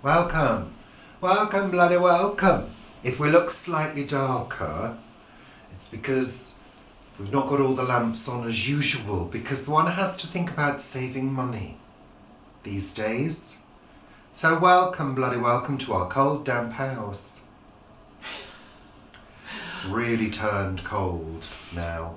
Welcome. Welcome, bloody welcome. If we look slightly darker, it's because we've not got all the lamps on as usual, because one has to think about saving money these days. So welcome, bloody welcome to our cold, damp house. It's really turned cold now.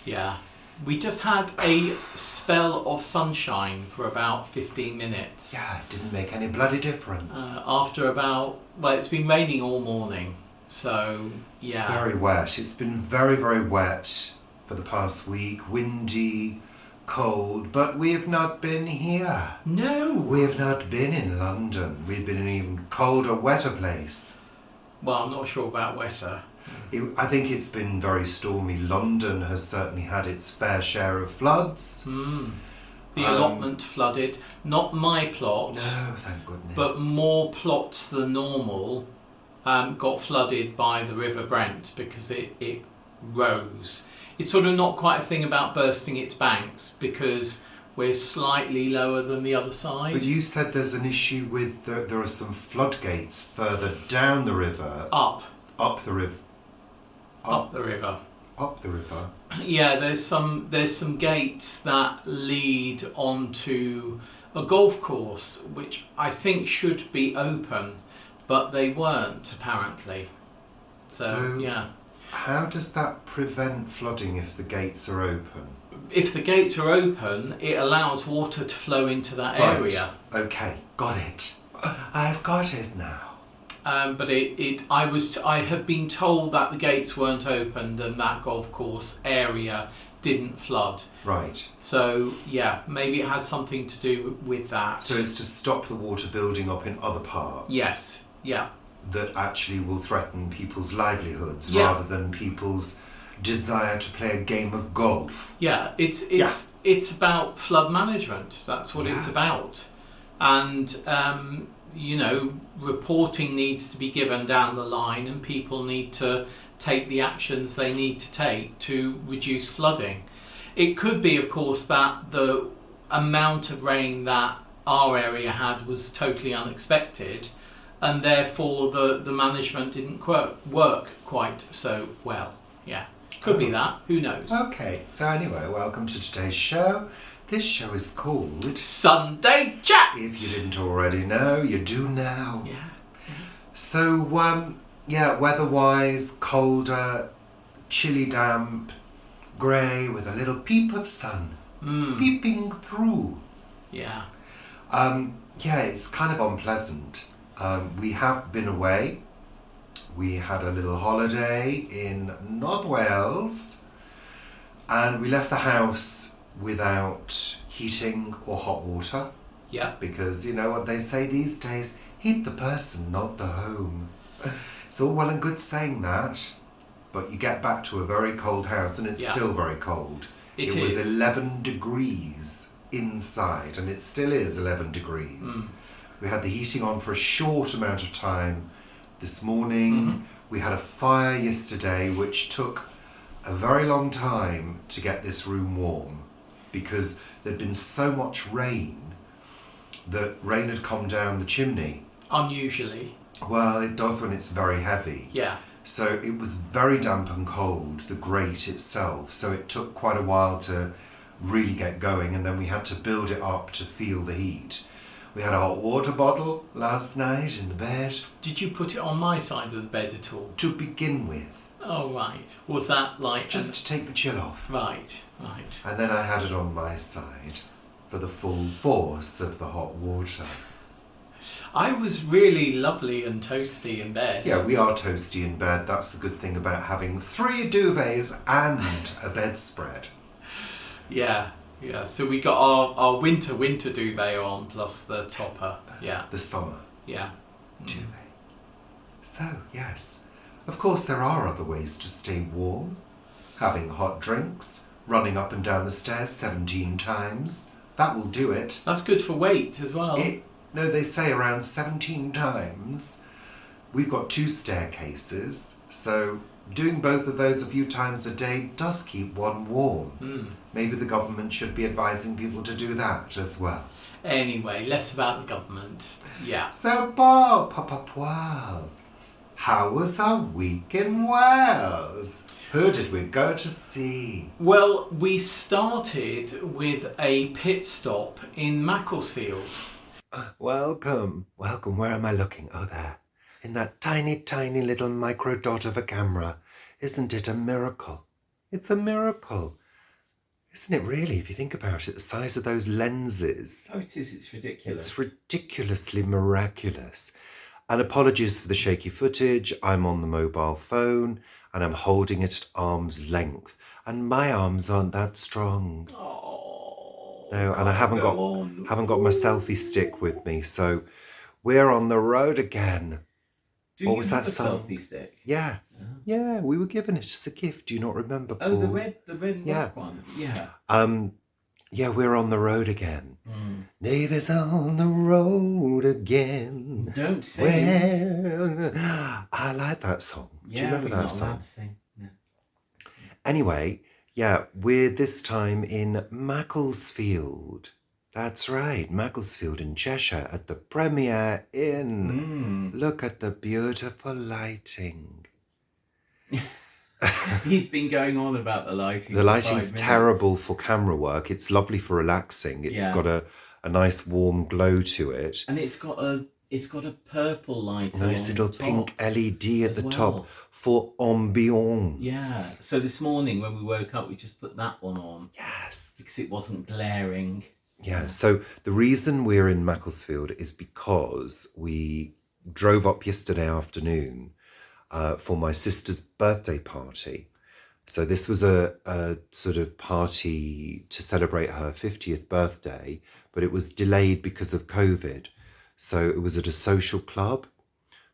Yeah. We just had a spell of sunshine for about 15 minutes. Yeah, it didn't make any bloody difference. It's been raining all morning. So, yeah. It's very wet. It's been very, very wet for the past week. Windy, cold, but we have not been here. No. We have not been in London. We've been in an even colder, wetter place. Well, I'm not sure about wetter. I think it's been very stormy. London has certainly had its fair share of floods. The allotment flooded. Not my plot. No, thank goodness. But more plots than normal got flooded by the River Brent because it rose. It's sort of not quite a thing about bursting its banks because we're slightly lower than the other side. But you said there's an issue with there are some floodgates further down the river. Up the river. Up the river. Up the river. Yeah, there's some gates that lead onto a golf course, which I think should be open, but they weren't apparently. So yeah. How does that prevent flooding if the gates are open? If the gates are open, it allows water to flow into that area. Okay, got it. I've got it now. But I have been told that the gates weren't opened and that golf course area didn't flood. Right. So yeah, maybe it has something to do with that. So it's to stop the water building up in other parts. Yes. Yeah. That actually will threaten people's livelihoods rather than people's desire to play a game of golf. Yeah, it's about flood management. That's what it's about. And reporting needs to be given down the line and people need to take the actions they need to take to reduce flooding. It could be, of course, that the amount of rain that our area had was totally unexpected and therefore the management didn't work quite so well. Yeah, could be that. Who knows? Okay, so anyway, welcome to today's show. This show is called Sunday Chat. If you didn't already know, you do now. Yeah. So, weather-wise, colder, chilly, damp, grey, with a little peep of sun peeping through. Yeah. It's kind of unpleasant. We have been away. We had a little holiday in North Wales, and we left the house without heating or hot water. Yeah. Because you know what they say these days, heat the person, not the home. It's all well and good saying that, but you get back to a very cold house and it's still very cold. It was 11 degrees inside and it still is 11 degrees. We had the heating on for a short amount of time this morning. We had a fire yesterday which took a very long time to get this room warm, because there'd been so much rain that rain had come down the chimney. Unusually. Well, it does when it's very heavy. Yeah. So it was very damp and cold, the grate itself. So it took quite a while to really get going, and then we had to build it up to feel the heat. We had a hot water bottle last night in the bed. Did you put it on my side of the bed at all? To begin with. Oh, right. Was that like... Just to take the chill off. Right. And then I had it on my side for the full force of the hot water. I was really lovely and toasty in bed. Yeah, we are toasty in bed. That's the good thing about having 3 duvets and a bedspread. Yeah. So we got our winter duvet on plus the topper. Yeah. The summer. Yeah. Duvet. So, yes. Of course, there are other ways to stay warm. Having hot drinks, running up and down the stairs 17 times. That will do it. That's good for weight as well. No, they say around 17 times. We've got 2 staircases, so doing both of those a few times a day does keep one warm. Maybe the government should be advising people to do that as well. Anyway, less about the government. Yeah. So, Bob, how was our week in Wales? Who did we go to see? Well, we started with a pit stop in Macclesfield. Welcome. Where am I looking? Oh, there. In that tiny, tiny little micro dot of a camera. Isn't it a miracle? It's a miracle. Isn't it really, if you think about it, the size of those lenses? Oh, it is. It's ridiculous. It's ridiculously miraculous. And apologies for the shaky footage. I'm on the mobile phone and I'm holding it at arm's length. And my arms aren't that strong. Oh, no, and I haven't got my selfie stick with me. So we're on the road again. What was that song? Selfie stick? Yeah. Oh. Yeah, we were given it as a gift. Do you not remember, Paul? Oh, the red and black one. Yeah. Yeah, we're on the road again. Davis on the road again. Don't sing. I like that song. Yeah, do you remember that song? To sing. Yeah. Anyway, yeah, we're this time in Macclesfield. That's right, Macclesfield in Cheshire at the Premier Inn. Look at the beautiful lighting. He's been going on about the lighting. The lighting's terrible for camera work. It's lovely for relaxing. It's got a nice warm glow to it. And it's got a purple light. Nice little pink LED at the top for ambiance. Yeah. So this morning when we woke up, we just put that one on. Yes. Because it wasn't glaring. Yeah, so the reason we're in Macclesfield is because we drove up yesterday afternoon for my sister's birthday party. So this was a sort of party to celebrate her 50th birthday, but it was delayed because of COVID. So it was at a social club,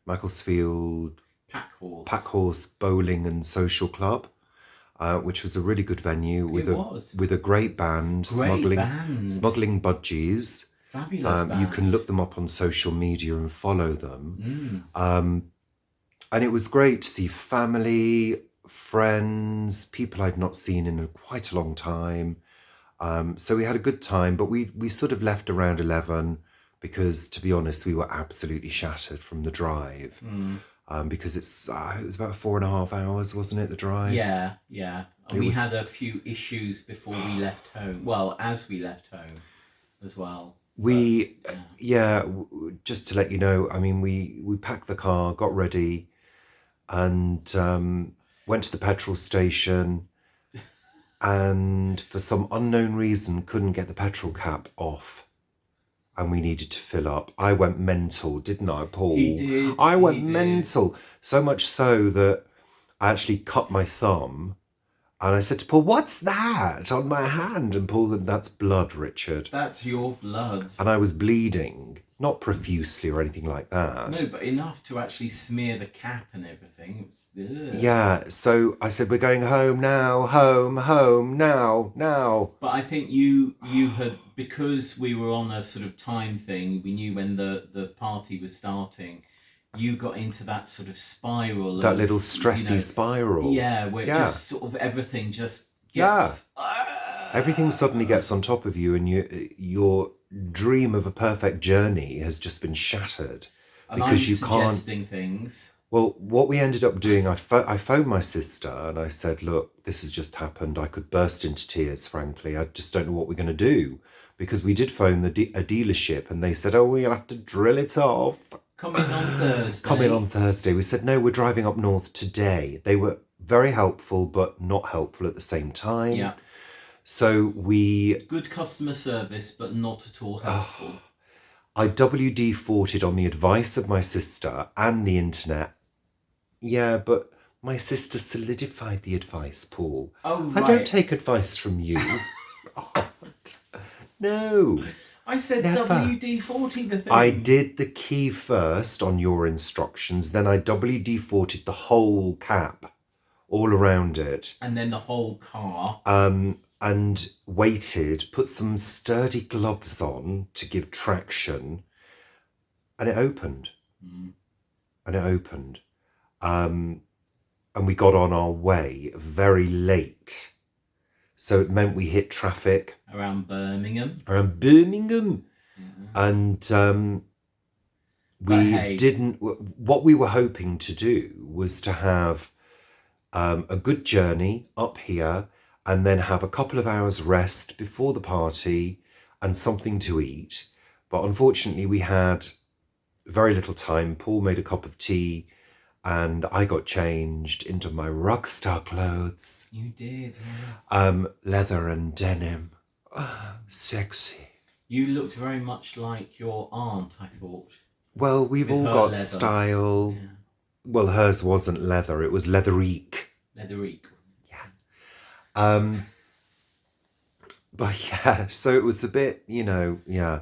Macclesfield Packhorse Bowling and Social Club. Which was a really good venue with a great band, smuggling budgies. Fabulous band. You can look them up on social media and follow them. And it was great to see family, friends, people I'd not seen in quite a long time. So we had a good time, but we sort of left around 11 because, to be honest, we were absolutely shattered from the drive. Because it was about 4.5 hours, wasn't it, the drive? Yeah. And we had a few issues before we left home. Well, as we left home as well. Just to let you know, I mean, we packed the car, got ready, and went to the petrol station, and for some unknown reason couldn't get the petrol cap off. And we needed to fill up. I went mental, didn't I, Paul? He did. I went mental. So much so that I actually cut my thumb. And I said to Paul, "What's that on my hand?" And Paul said, "That's blood, Richard." That's your blood. And I was bleeding. Not profusely or anything like that. No, but enough to actually smear the cap and everything. Yeah, so I said, "We're going home now, home now. But I think you had, because we were on a sort of time thing, we knew when the party was starting, you got into that sort of spiral. That little stressy spiral. Yeah, where just sort of everything just gets... Everything suddenly gets on top of you and your dream of a perfect journey has just been shattered. And because you can't... suggesting things. Well, what we ended up doing, I phoned my sister and I said, "Look, this has just happened." I could burst into tears, frankly. I just don't know what we're going to do. Because we did phone a dealership and they said, "Oh, we'll have to drill it off. Come in on Thursday." Come in on Thursday. We said, "No, we're driving up north today." They were very helpful, but not helpful at the same time. Yeah. So good customer service, but not at all helpful. I WD-40'd on the advice of my sister and the internet. Yeah, but my sister solidified the advice, Paul. Oh, right. I don't take advice from you. No. I said never. WD-40 the thing. I did the key first on your instructions, then I WD-40'd the whole cap all around it. And then the whole car. And waited, put some sturdy gloves on to give traction, and it opened. And it opened. and we got on our way very late. So it meant we hit traffic. Around Birmingham. And we didn't... What we were hoping to do was to have a good journey up here and then have a couple of hours rest before the party and something to eat. But unfortunately, we had very little time. Paul made a cup of tea and I got changed into my rock star clothes. You did, yeah. Leather and denim. Sexy. You looked very much like your aunt, I thought. Well, we've all got leather. Style. Yeah. Well, hers wasn't leather. It was leatherique. Leatherique. Yeah. But yeah, so it was a bit, yeah.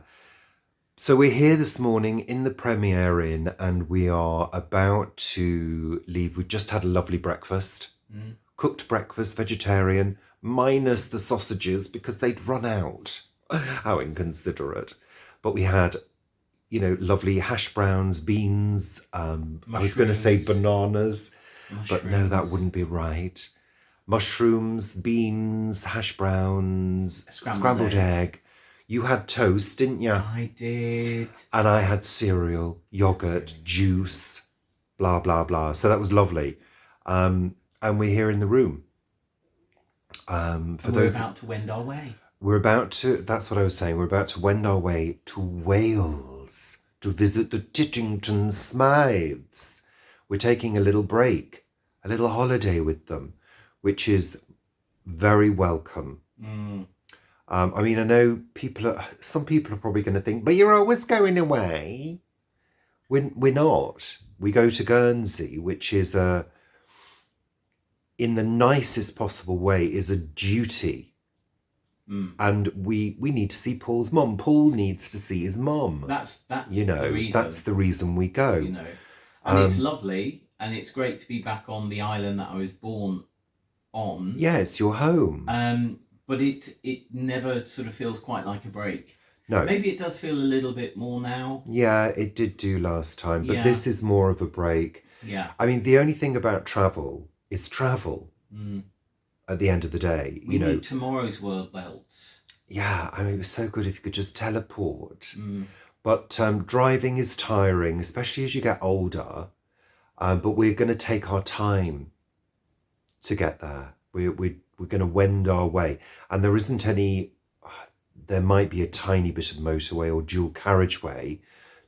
So we're here this morning in the Premier Inn and we are about to leave. We've just had a lovely breakfast. Cooked breakfast, vegetarian, minus the sausages because they'd run out. How inconsiderate. But we had, lovely hash browns, beans. I was going to say bananas, but no, that wouldn't be right. Mushrooms, beans, hash browns, scrambled egg. You had toast, didn't you? I did. And I had cereal, yogurt, juice, blah, blah, blah. So that was lovely. And we're here in the room. We're about to wend our way. That's what I was saying. We're about to wend our way to Wales to visit the Tittington Smythes. We're taking a little break, a little holiday with them, which is very welcome. I mean, I know some people are probably going to think, but you're always going away. We're not. We go to Guernsey, which is in the nicest possible way, is a duty. And we need to see Paul's mum. Paul needs to see his mum. That's the reason. That's the reason we go. And it's lovely, and it's great to be back on the island that I was born on. Yeah, it's your home. But it never sort of feels quite like a break. No. Maybe it does feel a little bit more now. Yeah, it did do last time, but this is more of a break. Yeah. I mean, the only thing about travel is travel. At the end of the day, we need tomorrow's world belts. Yeah, I mean, it was so good if you could just teleport. But driving is tiring, especially as you get older. But we're going to take our time to get there. We're going to wend our way, and there isn't any. There might be a tiny bit of motorway or dual carriageway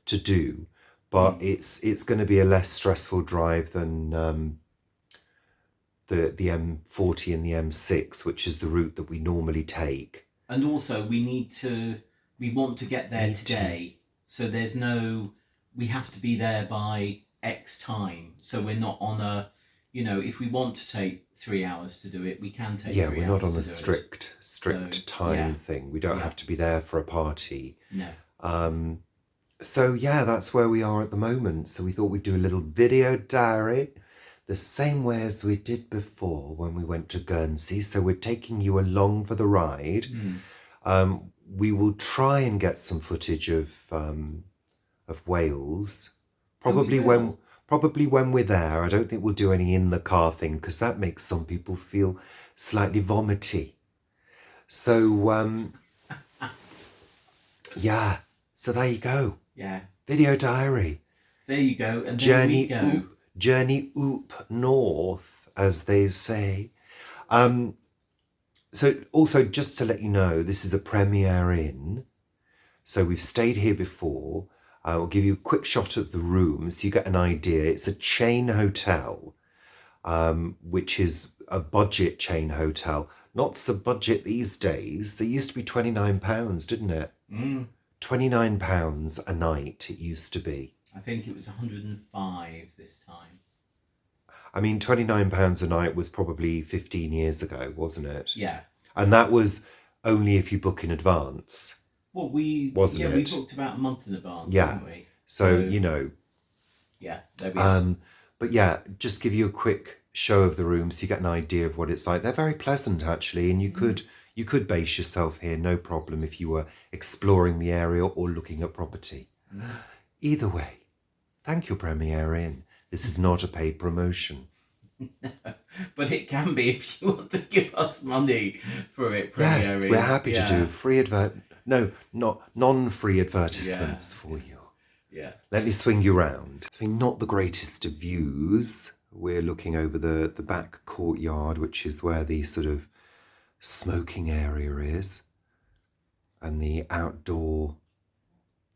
to do, but it's going to be a less stressful drive than the M40 and the M6, which is the route that we normally take. And also, we want to get there today, so there's we have to be there by X time, so we're not on a, if we want to take 3 hours to do it, we can take 3 hours. Yeah, we're not on a strict time thing. We don't have to be there for a party. No. So yeah, that's where we are at the moment. So we thought we'd do a little video diary, the same way as we did before when we went to Guernsey. So we're taking you along for the ride. We will try and get some footage of Wales, probably when we're there. I don't think we'll do any in the car thing because that makes some people feel slightly vomity. So yeah, so there you go. Yeah. Video diary. There you go. And then journey oop north, as they say. So also, just to let you know, this is a Premier Inn. So we've stayed here before. I'll give you a quick shot of the room so you get an idea. It's a chain hotel, which is a budget chain hotel. Not so budget these days. They used to be £29, didn't it? £29 a night it used to be. I think it was 105 this time. I mean, £29 a night was probably 15 years ago, wasn't it? Yeah. And that was only if you book in advance. Well, we booked about a month in advance, didn't we? So Yeah, there we are. But yeah, just give you a quick show of the room so you get an idea of what it's like. They're very pleasant, actually, and you could base yourself here, no problem, if you were exploring the area or looking at property. Either way, thank you, Premier Inn. This is not a paid promotion. But it can be if you want to give us money for it premiering. Yes, we're happy to do free not non-free advertisements for you. Yeah. Let me swing you round. I mean, not the greatest of views. We're looking over the back courtyard, which is where the sort of smoking area is, and the outdoor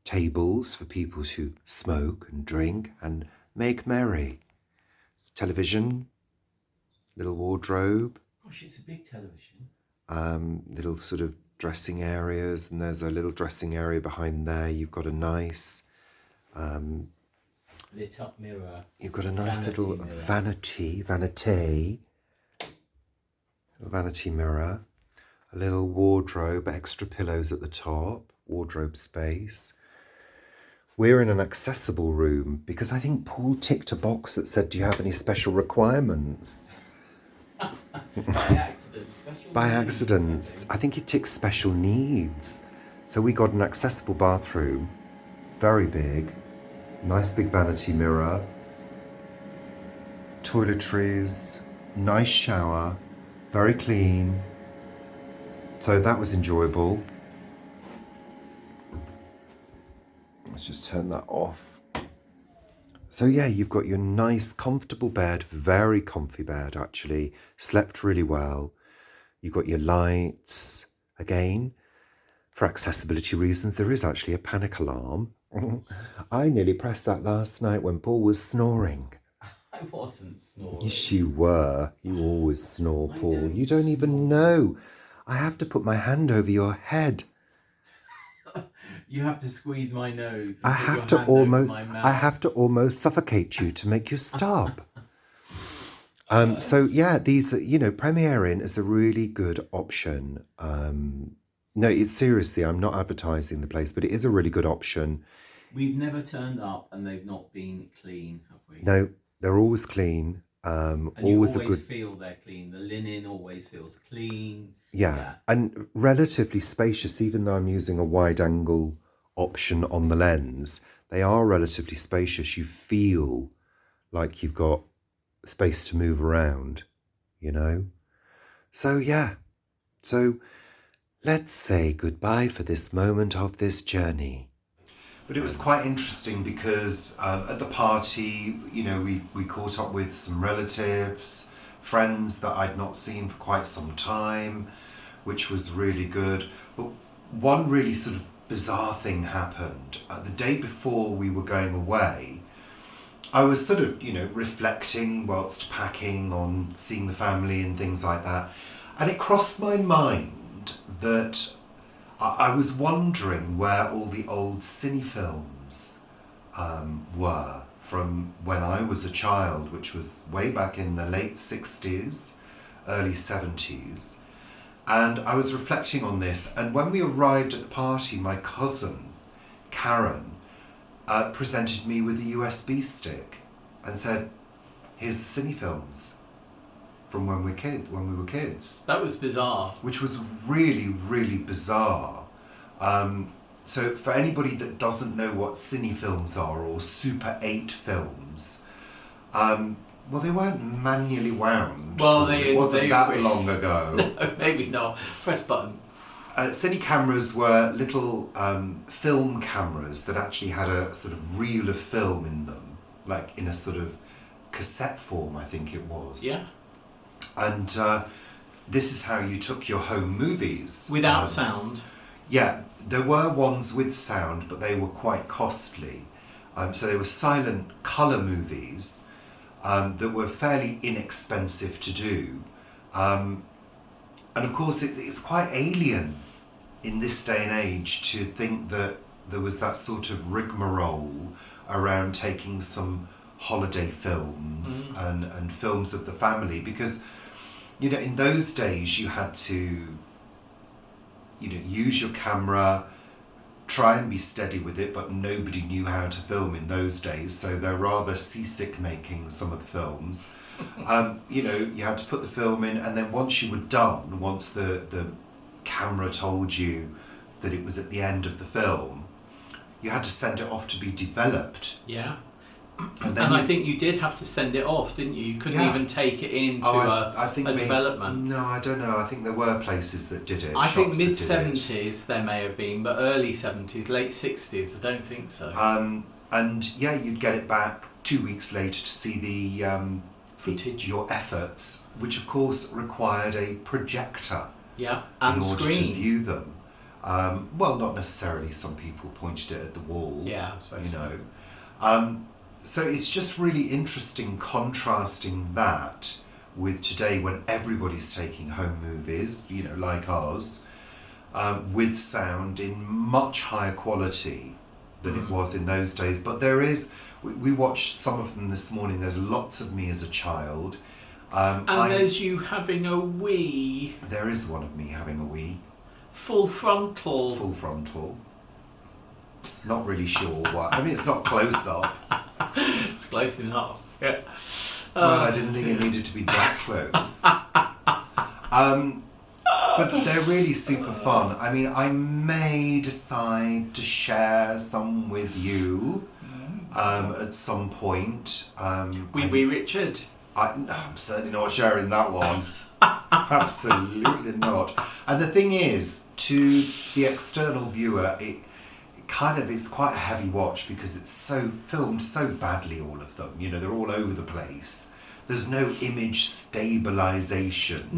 tables for people to smoke and drink and make merry. It's television, little wardrobe. Gosh, it's a big television. Little sort of dressing areas, and there's a little dressing area behind there. You've got a nice lit up mirror. You've got a nice Vanity little mirror. vanity mirror, a little wardrobe, extra pillows at the top, wardrobe space. We're in an accessible room because I think Paul ticked a box that said, do you have any special requirements? By accident. I think he ticked special needs. So we got an accessible bathroom, very big, nice big vanity mirror, toiletries, nice shower, very clean. So that was enjoyable. Let's just turn that off. So yeah, you've got your nice comfortable bed, very comfy bed actually, slept really well. You've got your lights. Again, for accessibility reasons, there is actually a panic alarm. I nearly pressed that last night when Paul was snoring. I wasn't snoring. Yes, you were. You always snore, Paul. You don't even know. I have to put my hand over your head. You have to squeeze my nose. I have to almost suffocate you to make you stop. So yeah, these, premiering is a really good option. No, it's seriously, I'm not advertising the place, but it is a really good option. We've never turned up and they've not been clean, have we? No, they're always clean. And always you a always good feel they're clean. The linen always feels clean. Yeah, and relatively spacious, even though I'm using a wide angle option on the lens. They are relatively spacious. You feel like you've got space to move around, So yeah, so let's say goodbye for this moment of this journey. But it was quite interesting because at the party, we caught up with some relatives, friends that I'd not seen for quite some time, which was really good. But one really sort of bizarre thing happened. The day before we were going away, I was sort of, reflecting whilst packing on seeing the family and things like that. And it crossed my mind that I was wondering where all the old cine films were from when I was a child, which was way back in the late 60s, early 70s. And I was reflecting on this, and when we arrived at the party, my cousin, Karen, presented me with a USB stick and said, here's the cine films from when we were kids. That was bizarre. Which was really, really bizarre. So for anybody that doesn't know what cine films are, or Super 8 films, well, they weren't manually wound. Well, it wasn't that long ago. No, maybe not. Press button. Cine cameras were little film cameras that actually had a sort of reel of film in them, like in a sort of cassette form, I think it was. Yeah. And this is how you took your home movies. Without sound. Yeah, there were ones with sound, but they were quite costly. So they were silent colour movies that were fairly inexpensive to do. And of course, it's quite alien in this day and age to think that there was that sort of rigmarole around taking some holiday films and films of the family, because in those days you had to use your camera, try and be steady with it, but nobody knew how to film in those days, so they're rather seasick making some of the films. You had to put the film in, and then once you were done, once the camera told you that it was at the end of the film, you had to send it off to be developed. Yeah. And I think you did have to send it off, didn't you? You couldn't even take it into I think a development. No, I don't know. I think there were places that did it. I think shops that did mid-70s there may have been, but early 70s, late 60s, I don't think so. And yeah, you'd get it back 2 weeks later to see the footage, your efforts, which of course required a projector. Yeah, and in order screen. to view them. Well, not necessarily. Some people pointed it at the wall. Yeah, I suppose So it's just really interesting contrasting that with today when everybody's taking home movies, like ours, with sound in much higher quality than it was in those days. But we watched some of them this morning. There's lots of me as a child. And there's you having a wee. There is one of me having a wee. Full frontal. Full frontal. Not really sure what. I mean, it's not close up. It's close enough. Yeah. Well, I didn't think it needed to be that close. But they're really super fun. I mean, I may decide to share some with you at some point. Wee Richard. I'm certainly not sharing that one. Absolutely not. And the thing is, to the external viewer, it kind of is quite a heavy watch because it's so filmed so badly, all of them. They're all over the place. There's no image stabilization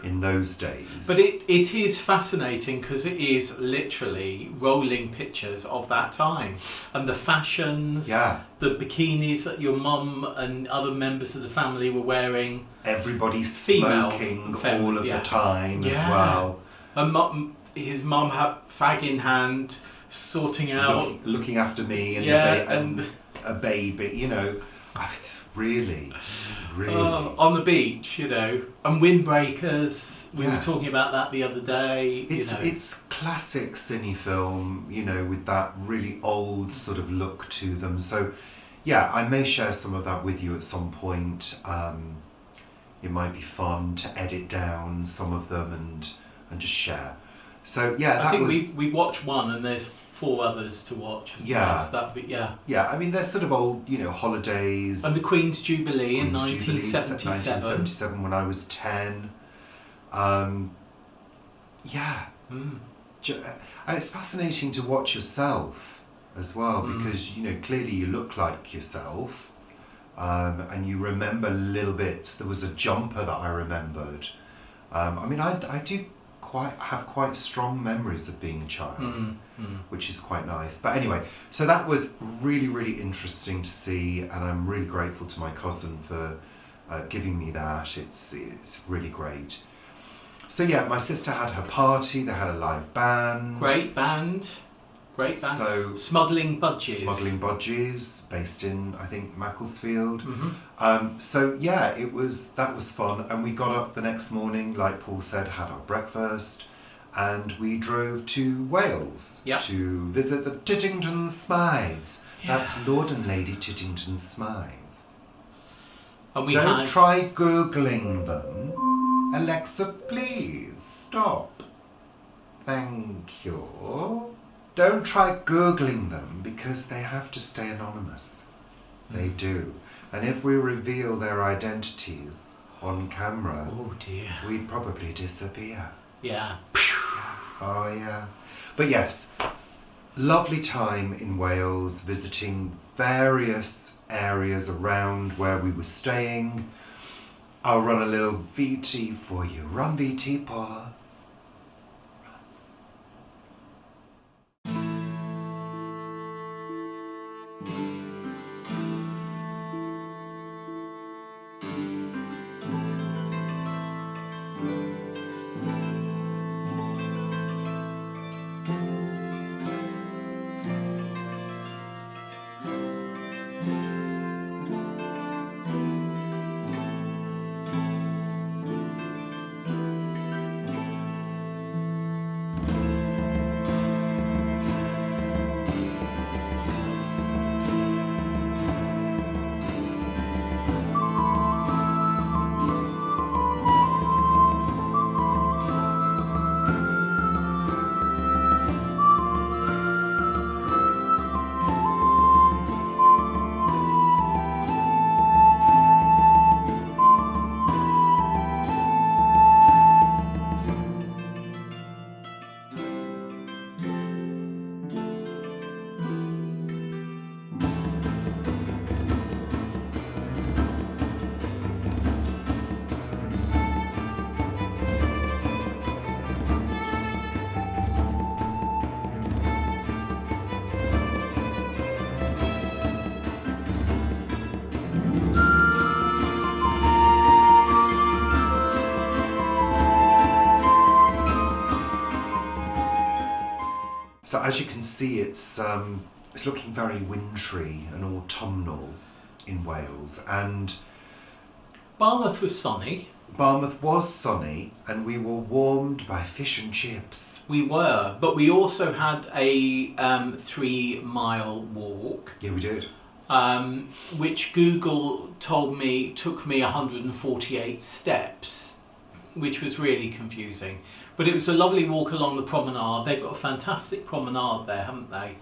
in those days. But it is fascinating because it is literally rolling pictures of that time. And the fashions, the bikinis that your mum and other members of the family were wearing. Everybody smoking all of the time as well. And his mum had fag in hand, sorting out... Looking after me and a baby, Really. On the beach, and windbreakers. We were talking about that the other day. It's classic cine film, with that really old sort of look to them. So, yeah, I may share some of that with you at some point. It might be fun to edit down some of them and just share. So, yeah, I think we watched one and there's 4 others to watch. Yeah, I mean, they're sort of old, holidays. And the Queen's Jubilee in 1977. 1977 when I was 10. It's fascinating to watch yourself as well because, clearly you look like yourself and you remember little bits. There was a jumper that I remembered. I mean, I do have quite strong memories of being a child, which is quite nice. But anyway, so that was really, really interesting to see, and I'm really grateful to my cousin for giving me that. It's really great. So yeah, my sister had her party. They had a live band. Great band. So Smuggling Budgies, based in, I think, Macclesfield. So yeah, that was fun. And we got up the next morning, like Paul said, had our breakfast, and we drove to Wales to visit the Tittington Smythes. That's Lord and Lady Tittington Smythe. And Don't try Googling them. Alexa, please stop. Thank you. Don't try Googling them because they have to stay anonymous. They do. And if we reveal their identities on camera, we'd probably disappear. Yeah. Oh, yeah. But yes, lovely time in Wales, visiting various areas around where we were staying. I'll run a little VT for you. Run, VT, Paul. So as you can see, it's looking very wintry and autumnal in Wales, and Barmouth was sunny. Barmouth was sunny, and we were warmed by fish and chips. We were, but we also had a 3-mile walk, Yeah, we did. which Google told me took me 148 steps, which was really confusing. But it was a lovely walk along the promenade. They've got a fantastic promenade there, haven't they?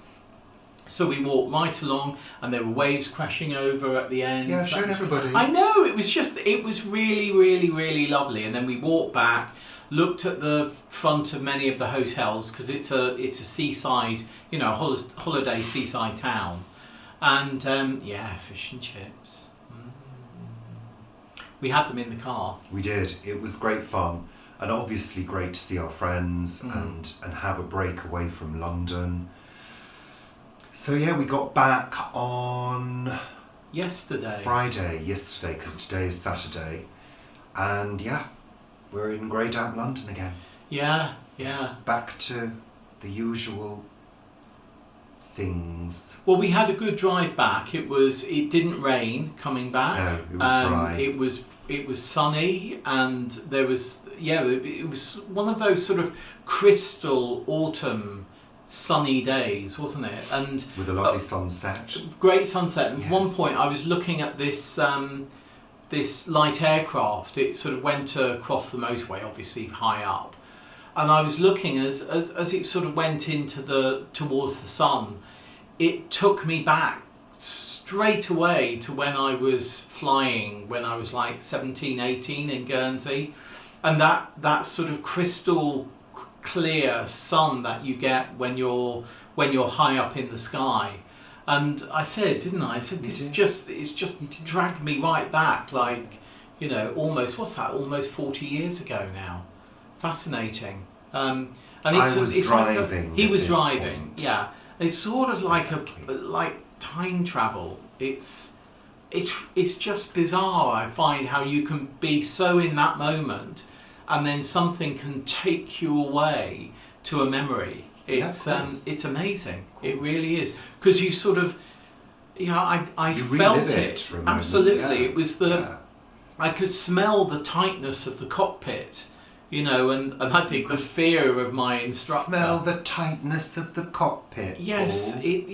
So we walked right along, and there were waves crashing over at the end. Yeah, I've shown everybody. I know, it was really, really, really lovely. And then we walked back, looked at the front of many of the hotels, because it's a seaside, holiday seaside town. And fish and chips. We had them in the car. We did. It was great fun, and obviously great to see our friends and have a break away from London. So yeah, we got back on Friday yesterday, because today is Saturday, and yeah, we're in grey damp London again. Yeah. Back to the usual things. Well, we had a good drive back. It didn't rain coming back. No, it was dry. It was sunny, and there was it was one of those sort of crystal autumn sunny days, wasn't it? And with a lovely sunset. Great sunset. And yes. At one point I was looking at this this light aircraft. It sort of went across the motorway, obviously high up. And I was looking as it sort of went towards the sun, it took me back straight away to when I was flying, when I was like 17, 18 in Guernsey. And that sort of crystal clear sun that you get when you're high up in the sky. And I said, didn't I? I said, it's just dragged me right back, like, almost 40 years ago now. Fascinating. And it's driving. He was driving. Point. Yeah. It's sort of like time travel. It's just bizarre. I find how you can be so in that moment, and then something can take you away to a memory. It's amazing. It really is, because you sort of, I felt it for a moment. absolutely. Yeah. It was I could smell the tightness of the cockpit, and I think the fear of my instructor. Smell the tightness of the cockpit. Yes, you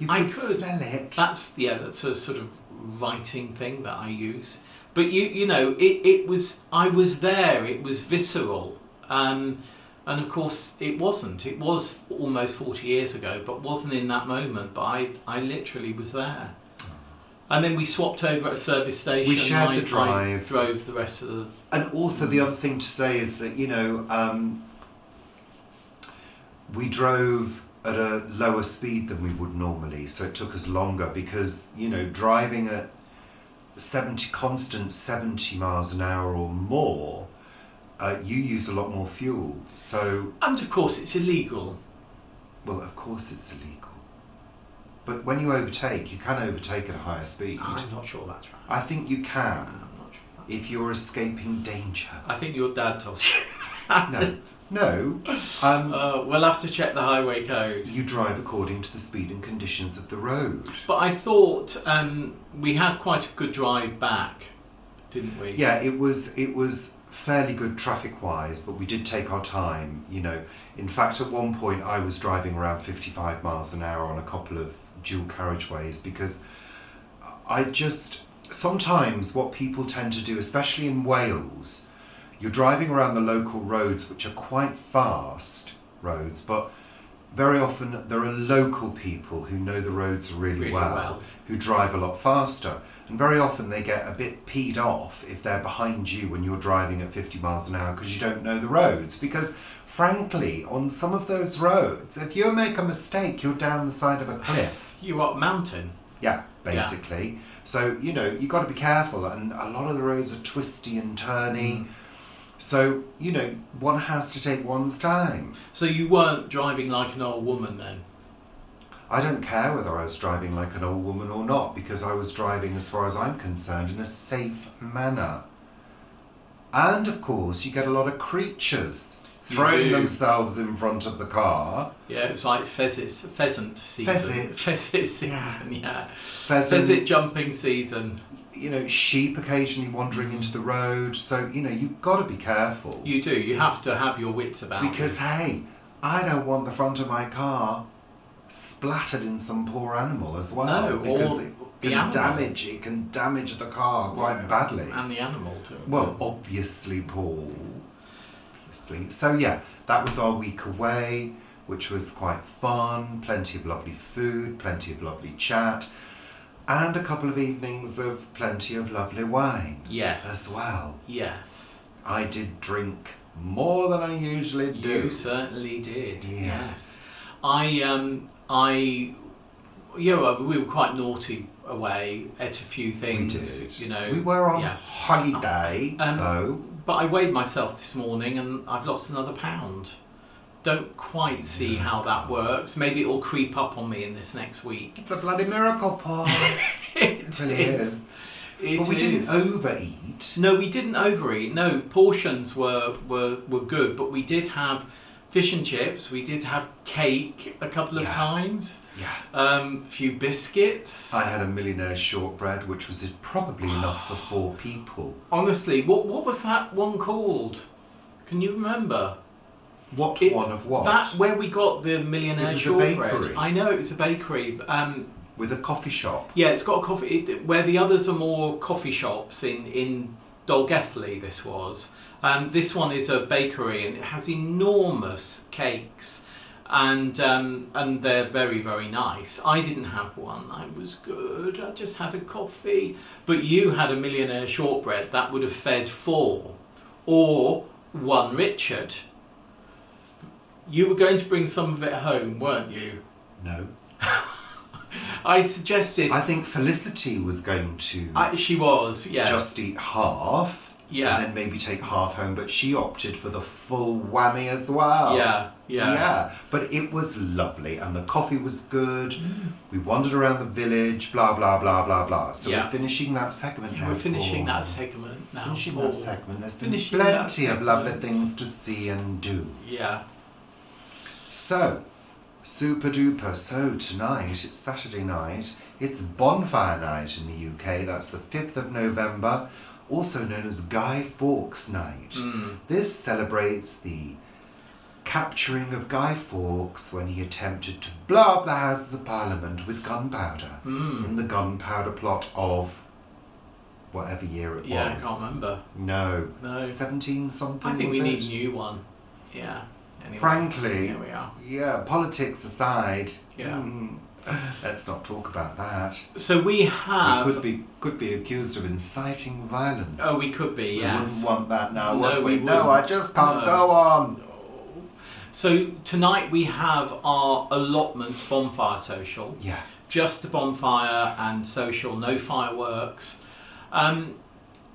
I could could smell it. That's a sort of writing thing that I use. But it was. I was there. It was visceral, and of course it wasn't. It was almost 40 years ago, but wasn't in that moment. But I literally was there. And then we swapped over at a service station. We shared the drive. I drove the rest of the. And also the other thing to say is that we drove at a lower speed than we would normally, so it took us longer because driving at 70 miles an hour or more, you use a lot more fuel. So, and of course it's illegal. Well, of course it's illegal. But when you overtake, you can overtake at a higher speed. I'm not sure that's right. I think you can. I'm not sure. If you're escaping danger. I think your dad told you. No. We'll have to check the highway code. You drive according to the speed and conditions of the road. But I thought we had quite a good drive back, didn't we? Yeah, it was fairly good traffic-wise, but we did take our time. In fact, at one point I was driving around 55 miles an hour on a couple of dual carriageways because sometimes what people tend to do, especially in Wales, you're driving around the local roads, which are quite fast roads, but very often there are local people who know the roads really well, who drive a lot faster. And very often they get a bit peed off if they're behind you when you're driving at 50 miles an hour because you don't know the roads. Because frankly, on some of those roads, if you make a mistake, you're down the side of a cliff. You're up mountain. Yeah, basically. Yeah. So, you've got to be careful. And a lot of the roads are twisty and turny. So, one has to take one's time. So you weren't driving like an old woman then? I don't care whether I was driving like an old woman or not, because I was driving, as far as I'm concerned, in a safe manner. And, of course, you get a lot of creatures throwing themselves in front of the car. Yeah, it's like pheasant season. Pheasant season, yeah. Pheasant jumping season. You know, sheep occasionally wandering into the road. So, you know, you've got to be careful. You do. You have to have your wits about you. Because, hey, I don't want the front of my car splattered in some poor animal as well. No, because or it can damage the car quite badly. And the animal too. Well, obviously, Paul. Obviously. So, yeah, that was our week away, which was quite fun. Plenty of lovely food, plenty of lovely chat, and a couple of evenings of plenty of lovely wine. Yes. As well. Yes. I did drink more than I usually do. You certainly did. Yeah. Yes. We were quite naughty away, ate a few things. We did. You know, we were on holiday, though. But I weighed myself this morning and I've lost another pound. Don't quite see how that works. Maybe it'll creep up on me in this next week. It's a bloody miracle, Paul. It really is. But we didn't overeat. No, we didn't overeat. No, portions were good, but we did have fish and chips. We did have cake a couple of times. Yeah. A few biscuits. I had a millionaire shortbread, which was probably enough for 4 people. Honestly, what was that one called? Can you remember? What? That where we got the millionaire shortbread. A bakery. I know, it's a bakery. With a coffee shop. Yeah, it's got a coffee. Where the others are more coffee shops in Dolgethley, this was. This one is a bakery and it has enormous cakes and they're very, very nice. I didn't have one. I was good. I just had a coffee. But you had a millionaire shortbread that would have fed 4 or 1 Richard. You were going to bring some of it home, weren't you? No. I suggested... I think Felicity was going to... she was, yes. Just eat half. Yeah. And then maybe take half home, but she opted for the full whammy as well. Yeah. But it was lovely and the coffee was good. We wandered around the village, blah, blah, blah, blah, blah. So we're finishing that segment now. We're finishing that segment now. Finishing that segment. There's been Finishing plenty of lovely things to see and do. Yeah. So, super duper. So tonight, it's Saturday night. It's Bonfire night in the UK. That's the 5th of November. Also known as Guy Fawkes Night. This celebrates the capturing of Guy Fawkes when he attempted to blow up the Houses of Parliament with gunpowder in the gunpowder plot of whatever year it was. Yeah, I can't remember. No. 17 something. I think we need a new one. Yeah. Anyway, frankly, here we are. Yeah, politics aside. Yeah. Let's not talk about that. So we have... We could be accused of inciting violence. Oh, we could be, yes. We wouldn't want that now, No, would we? we No, I just can't go on. No. So tonight we have our allotment bonfire social. Yeah. Just a bonfire and social, no fireworks. And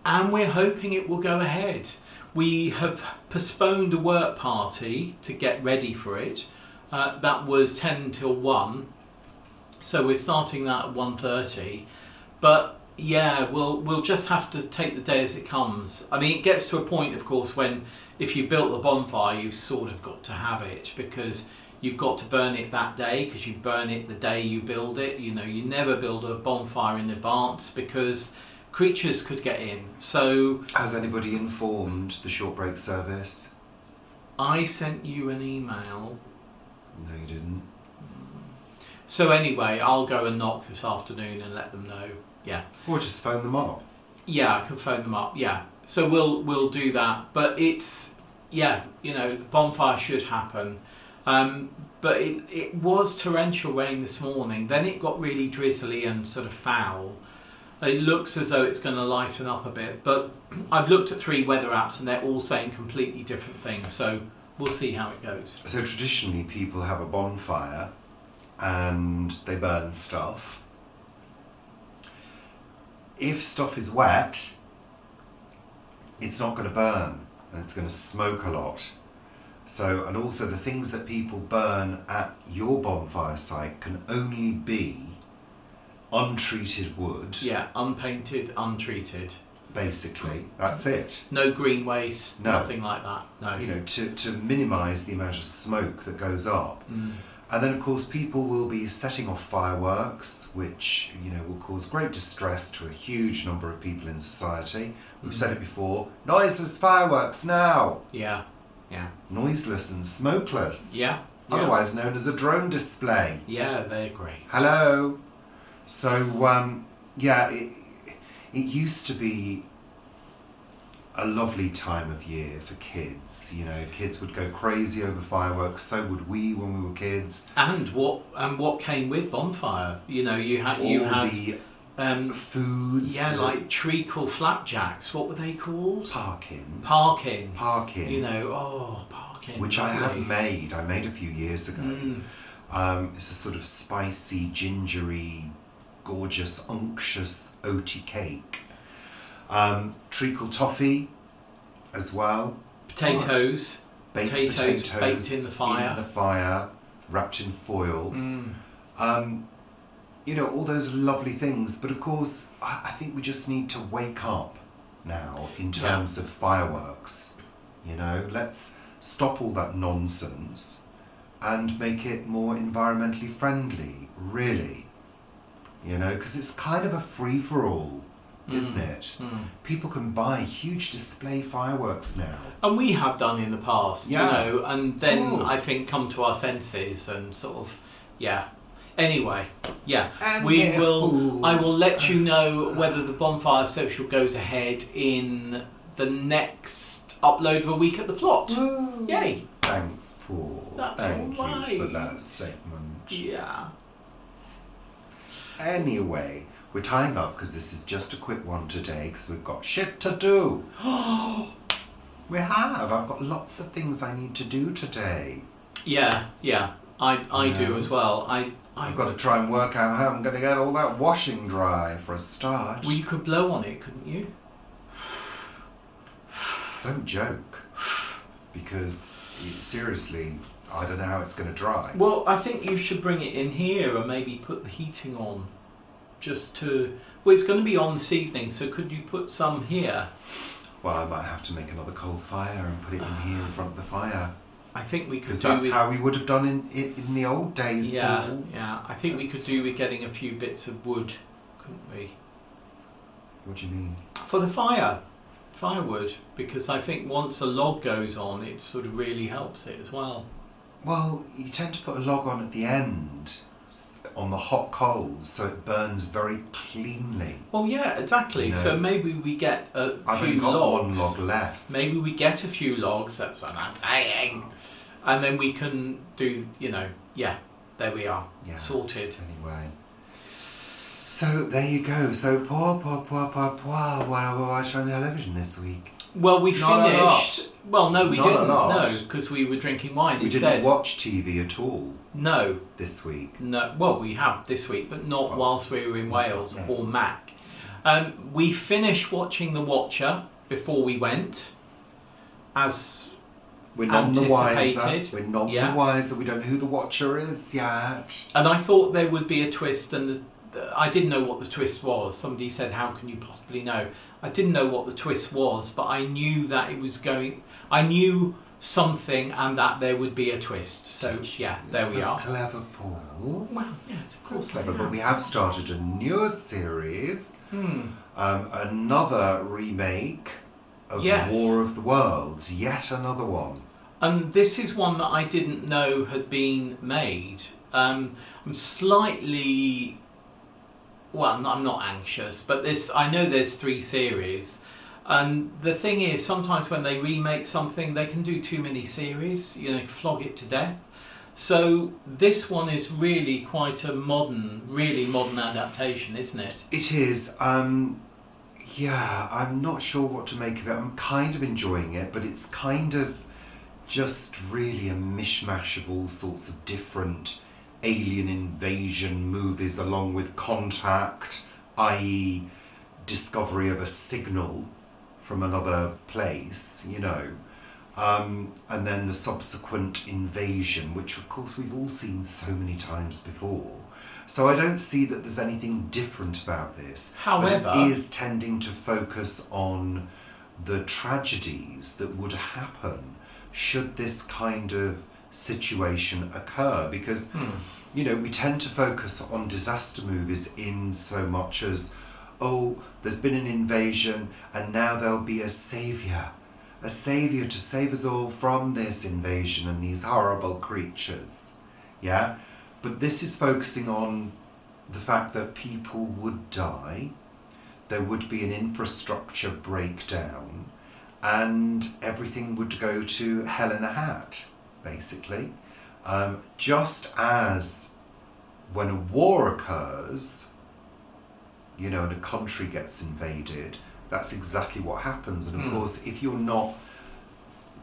we're hoping it will go ahead. We have postponed a work party to get ready for it. That was 10 till 1. So we're starting that at 1:30, but yeah, we'll just have to take the day as it comes. I mean, it gets to a point, of course, when if you built the bonfire, you've sort of got to have it because you've got to burn it that day because you burn it the day you build it. You know, you never build a bonfire in advance because creatures could get in. So has anybody informed the short break service? I sent you an email. No, you didn't. So anyway, I'll go and knock this afternoon and let them know. Yeah. Or just phone them up. Yeah, I can phone them up. Yeah. So we'll do that. But it's the bonfire should happen. But it was torrential rain this morning. Then it got really drizzly and sort of foul. It looks as though it's going to lighten up a bit. But I've looked at 3 weather apps and they're all saying completely different things. So we'll see how it goes. So traditionally people have a bonfire and they burn stuff. If stuff is wet, it's not going to burn and it's going to smoke a lot. So, and also the things that people burn at your bonfire site can only be untreated wood. Yeah, unpainted, untreated. basically. That's it. No green waste, No. nothing like that. No. You know, to minimise the amount of smoke that goes up. And then, of course, people will be setting off fireworks, which, you know, will cause great distress to a huge number of people in society. We've said it before, noiseless fireworks now! Yeah. Yeah. Noiseless and smokeless. Yeah. Otherwise known as a drone display. Yeah, they're great. Hello! So, yeah, it used to be a lovely time of year for kids. You know, kids would go crazy over fireworks. So would we when we were kids. And what came with Bonfire? You know, you had the foods. Yeah, like treacle flapjacks. What were they called? Parkin. Parkin. You know, parkin. Which I have lovely. made. I made a few years ago. It's a sort of spicy, gingery, gorgeous, unctuous, oaty cake. Treacle toffee as well. Potatoes. Baked Potatoes baked in the fire. In the fire, wrapped in foil. You know, all those lovely things. But of course, I think we just need to wake up now in terms of fireworks. You know, let's stop all that nonsense and make it more environmentally friendly, really. You know, because it's kind of a free-for-all, isn't it? People can buy huge display fireworks now. And we have done in the past, Yeah, you know, and then of course. I think come to our senses and sort of, Anyway, And we will. I will let you know whether the Bonfire Social goes ahead in the next upload of A Week at the Plot. Woo. Yay! Thanks, Paul. That's Thank all you for right. that segment. Yeah. Anyway, we're tying up because this is just a quick one today because we've got shit to do. We have. I've got lots of things I need to do today. Yeah. I do as well. I've got to try and work out how I'm going to get all that washing dry for a start. Well, you could blow on it, couldn't you? Don't joke. Because, seriously, I don't know how it's going to dry. Well, I think you should bring it in here and maybe put the heating on. Just to... Well, it's going to be on this evening, so could you put some here? Well, I might have to make another coal fire and put it in here in front of the fire. I think we could Because do that's with... how we would have done in the old days. Yeah, Paul. yeah. I think we could do with getting a few bits of wood, couldn't we? What do you mean? For the firewood, because I think once a log goes on, it sort of really helps it as well. Well, you tend to put a log on at the end, on the hot coals, so it burns very cleanly. Well, yeah, exactly. You know, so maybe we get a I've only few got logs. one log left. Maybe we get a few logs, that's what I'm saying. And then we can do, there we are. Yeah. Sorted. Anyway. So, there you go. So, what are we watching on television this week? Well, we Not a lot. finished... Well, no, we Not a didn't. lot. No, because we were drinking wine We instead. didn't watch TV at all No. this week. No, well, we have this week, but not Well, whilst we were in not Wales yet. or Mac. We finished watching The Watcher before we went, as We're none the wiser. anticipated. We're none Yeah. the wiser. We don't know who the Watcher is yet. and I thought there would be a twist, and I didn't know what the twist was. Somebody said, "How can you possibly know?" I didn't know what the twist was, but I knew that it was going. I knew something, and that there would be a twist. So there we So are. Clever, Paul. Well, yes, of course, Clever, I but am. we have started a newer series, another remake of Yes. War of the Worlds, yet another one. And this is one that I didn't know had been made. I'm slightly... Well, I'm not anxious, but I know there's 3 series. And the thing is, sometimes when they remake something, they can do too many series, flog it to death. So this one is really quite a really modern adaptation, isn't it? It is. Yeah, I'm not sure what to make of it. I'm kind of enjoying it, but it's kind of just really a mishmash of all sorts of different alien invasion movies, along with Contact, i.e. discovery of a signal from another place, and then the subsequent invasion, which of course we've all seen so many times before. So I don't see that there's anything different about this. However, but it is tending to focus on the tragedies that would happen should this kind of situation occur, because you know, we tend to focus on disaster movies in so much as, oh, there's been an invasion and now there'll be a saviour to save us all from this invasion and these horrible creatures. Yeah? But this is focusing on the fact that people would die, there would be an infrastructure breakdown, and everything would go to hell in a hat, basically. Just as when a war occurs, you know, and a country gets invaded, that's exactly what happens. And of course, if you're not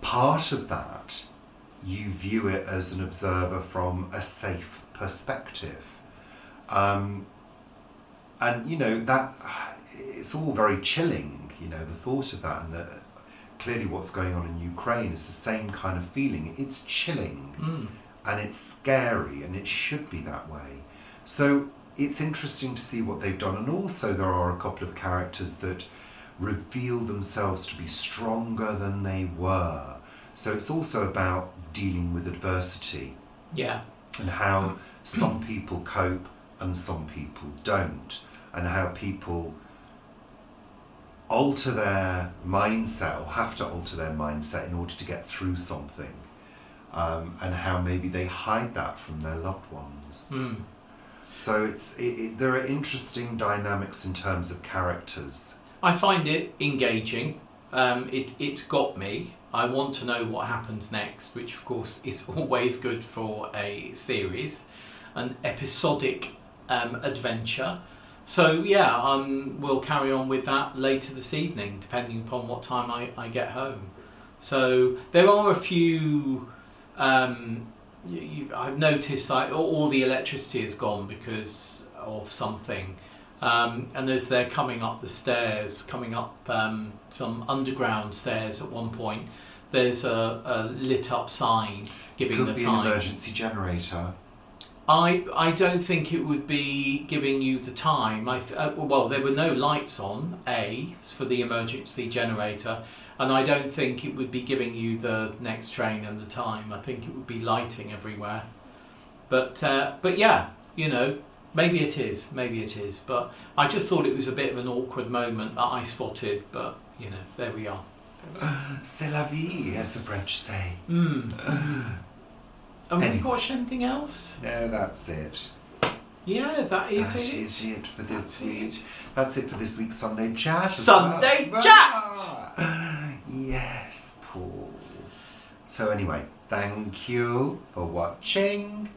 part of that, you view it as an observer from a safe perspective. And, you know, that it's all very chilling, you know, the thought of that, and that clearly what's going on in Ukraine is the same kind of feeling. It's chilling and it's scary, and it should be that way. So it's interesting to see what they've done. And also there are a couple of characters that reveal themselves to be stronger than they were. So it's also about dealing with adversity. Yeah. And how some people cope and some people don't. And how people alter their mindset, or have to alter their mindset in order to get through something. And how maybe they hide that from their loved ones. So there are interesting dynamics in terms of characters. I find it engaging. It's got me. I want to know what happens next, which of course is always good for a series, an episodic adventure. So yeah, we'll carry on with that later this evening, depending upon what time I get home. So there are a few. I've noticed all the electricity is gone because of something. And as they're coming up the stairs, coming up some underground stairs at one point, there's a lit up sign giving the time. Could be an emergency generator. I don't think it would be giving you the time. Well, there were no lights on, for the emergency generator, and I don't think it would be giving you the next train and the time. I think it would be lighting everywhere. But yeah, you know, maybe it is, but I just thought it was a bit of an awkward moment that I spotted, but, you know, there we are. C'est la vie, as the French say. Have we watched anything else? No, that's it. Yeah, that is That it. is it for this week. That's it for this week's Sunday Chat. Sunday Chat! Yes, Paul. So anyway, thank you for watching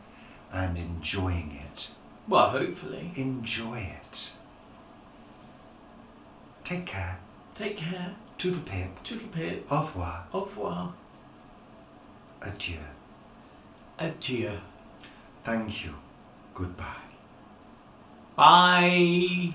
and enjoying it. Well, hopefully. Enjoy it. Take care. Take care. Toodle pip. Toodle pip. Au revoir. Au revoir. Adieu. Adieu. Thank you. Goodbye. Bye.